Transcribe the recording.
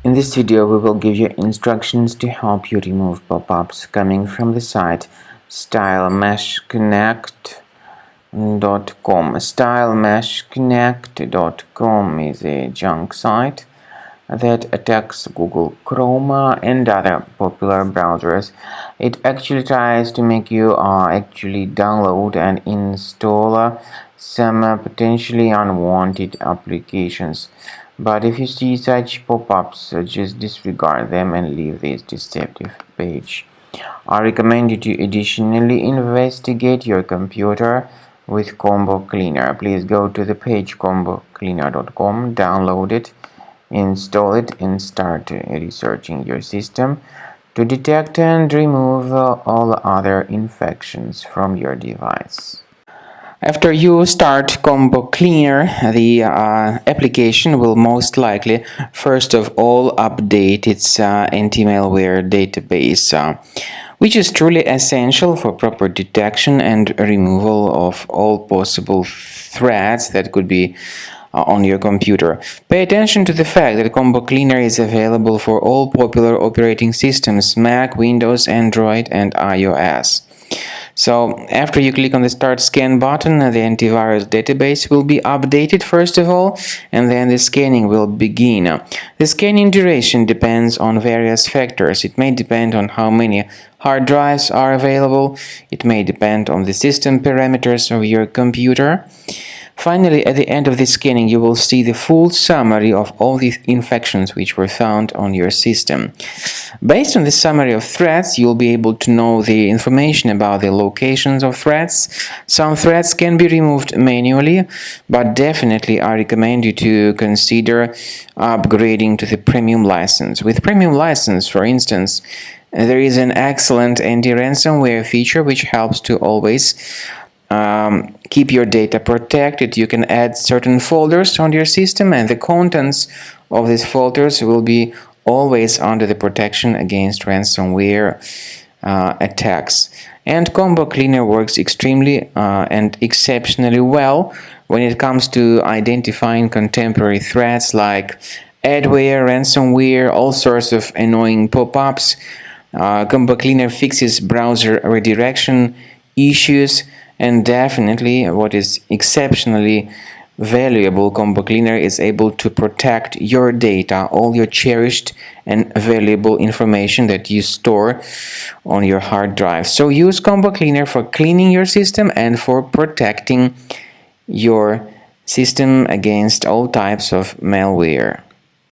In this video, we will give you instructions to help you remove pop-ups coming from the site stylemeshconnect.com. Stylemeshconnect.com is a junk site that attacks Google Chrome and other popular browsers. It actually tries to make you actually download and install some potentially unwanted applications. But if you see such pop-ups, just disregard them and leave this deceptive page. I recommend you to additionally investigate your computer with Combo Cleaner. Please go to the page combocleaner.com, download it, install it, and start researching your system to detect and remove all other infections from your device. After you start Combo Cleaner, the application will most likely first of all update its anti-malware database, which is truly essential for proper detection and removal of all possible threats that could be on your computer. Pay attention to the fact that Combo Cleaner is available for all popular operating systems: Mac, Windows, Android, and iOS. So after you click on the Start Scan button, the antivirus database will be updated first of all, and then the scanning will begin. The scanning duration depends on various factors. It may depend on how many hard drives are available. It may depend on the system parameters of your computer. Finally, at the end of the scanning, you will see the full summary of all the infections which were found on your system. Based on the summary of threats, you'll be able to know the information about the locations of threats. Some threats can be removed manually, but definitely I recommend you to consider upgrading to the premium license. With premium license, for instance, there is an excellent anti-ransomware feature which helps to always keep your data protected. You can add certain folders on your system, and the contents of these folders will be always under the protection against ransomware attacks. And Combo Cleaner works extremely and exceptionally well when it comes to identifying contemporary threats like adware, ransomware, all sorts of annoying pop-ups. Combo Cleaner fixes browser redirection issues. And definitely, what is exceptionally valuable, Combo Cleaner is able to protect your data, all your cherished and valuable information that you store on your hard drive. So use Combo Cleaner for cleaning your system and for protecting your system against all types of malware.